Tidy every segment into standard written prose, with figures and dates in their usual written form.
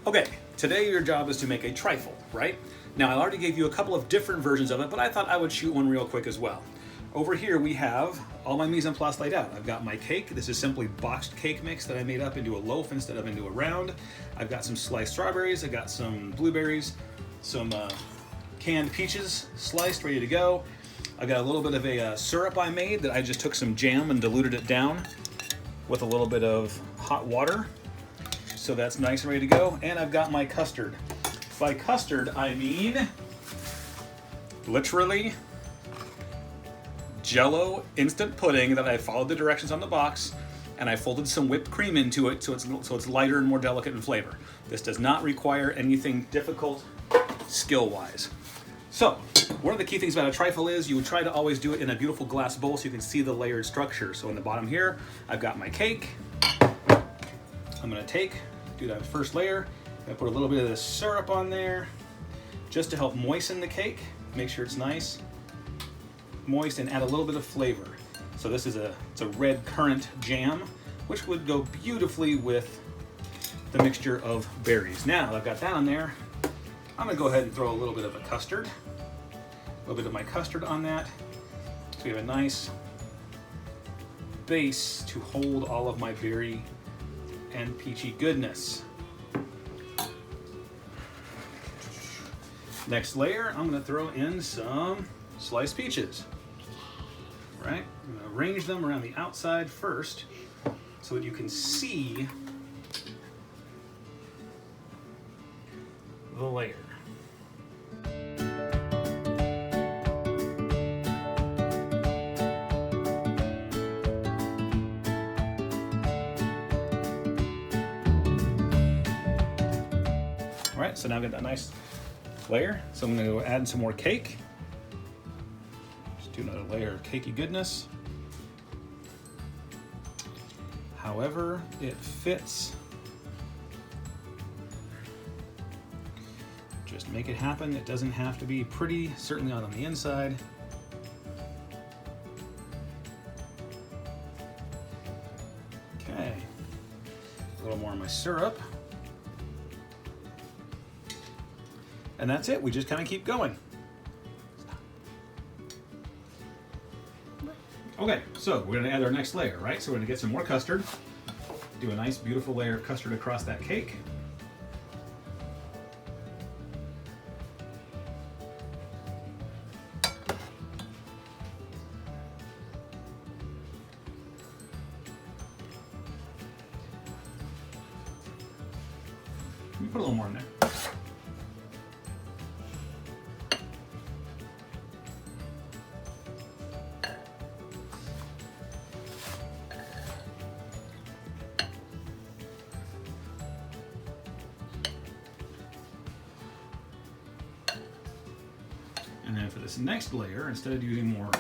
Okay, today your job is to make a trifle, right? Now I already gave you a couple of different versions of it, but I thought I would shoot one real quick as well. Over here we have all my mise en place laid out. I've got my cake. This is simply boxed cake mix that I made up into a loaf instead of into a round. I've got some sliced strawberries, I've got some blueberries, some canned peaches sliced, ready to go. I've got a little bit of a syrup I made that I just took some jam and diluted it down with a little bit of hot water. So that's nice and ready to go. And I've got my custard. By custard, I mean literally Jell-O instant pudding that I followed the directions on the box, and I folded some whipped cream into it so it's lighter and more delicate in flavor. This does not require anything difficult skill-wise. So, one of the key things about a trifle is you would try to always do it in a beautiful glass bowl so you can see the layered structure. So in the bottom here, I've got my cake. I'm gonna do that first layer. I put a little bit of this syrup on there just to help moisten the cake, make sure it's nice, moist, and add a little bit of flavor. So this is it's a red currant jam, which would go beautifully with the mixture of berries. Now that I've got that on there, I'm gonna go ahead and throw a little bit of a custard, a little bit of my custard on that. So we have a nice base to hold all of my berry and peachy goodness. Next layer, I'm gonna throw in some sliced peaches. Right? I'm gonna arrange them around the outside first so that you can see the layer. All right, so now I've got that nice layer. So I'm gonna go add some more cake. Just do another layer of cakey goodness. However it fits. Just make it happen. It doesn't have to be pretty, certainly not on the inside. Okay, a little more of my syrup. And that's it, we just kind of keep going. Okay, so we're gonna add our next layer, right? So we're gonna get some more custard, do a nice beautiful layer of custard across that cake. Let me put a little more in there. And then for this next layer, instead of using more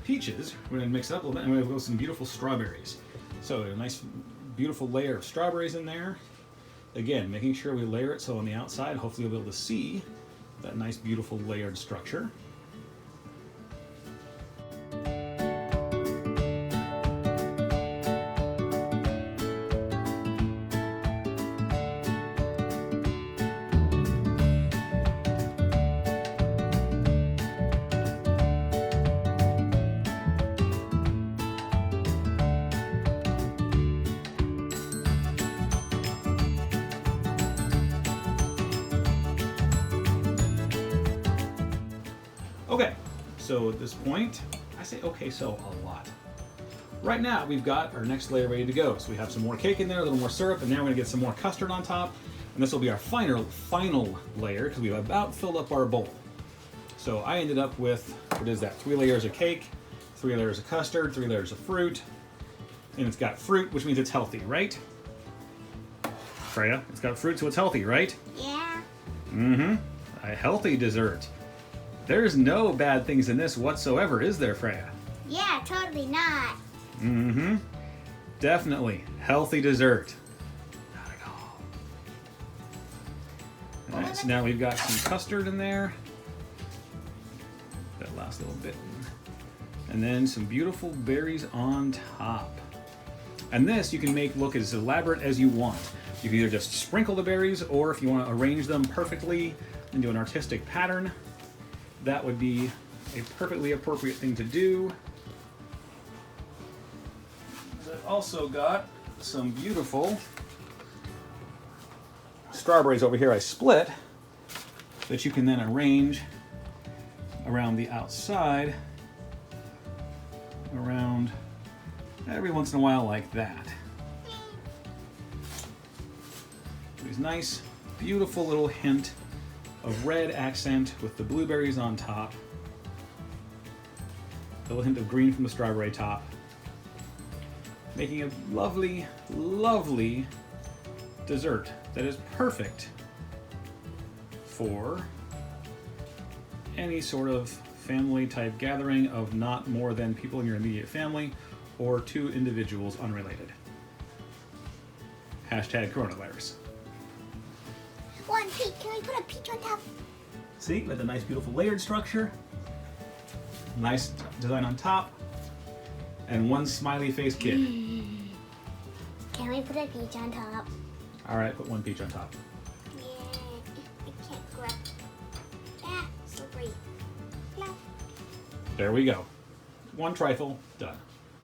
peaches, we're gonna mix it up a little bit and we're gonna go with some beautiful strawberries. So a nice, beautiful layer of strawberries in there. Again, making sure we layer it so on the outside, hopefully you'll be able to see that nice, beautiful layered structure. Okay, so at this point, I say okay so a lot. Right now, we've got our next layer ready to go. So we have some more cake in there, a little more syrup, and now we're gonna get some more custard on top. And this will be our final layer, because we've about filled up our bowl. So I ended up with, what is that, 3 layers of cake, 3 layers of custard, 3 layers of fruit, and it's got fruit, which means it's healthy, right? Freya, it's got fruit, so it's healthy, right? Yeah. Mm-hmm, a healthy dessert. There's no bad things in this whatsoever, is there, Freya? Yeah, totally not. Mm-hmm. Definitely. Healthy dessert. Alright, so now we've got some custard in there. That last little bit. And then some beautiful berries on top. And this you can make look as elaborate as you want. You can either just sprinkle the berries, or if you want to arrange them perfectly into an artistic pattern, that would be a perfectly appropriate thing to do. I've also got some beautiful strawberries over here I split that you can then arrange around the outside, around every once in a while like that. There's nice, beautiful little hint of red accent with the blueberries on top. A little hint of green from the strawberry top. Making a lovely, lovely dessert that is perfect for any sort of family type gathering of not more than people in your immediate family or 2 individuals unrelated. Hashtag coronavirus. One peach. Can we put a peach on top? See, with a nice beautiful layered structure. Nice design on top. And one smiley face kid. Can we put a peach on top? All right, put one peach on top. Yeah, I can't grab. Ah, slippery. No. There we go. One trifle, done.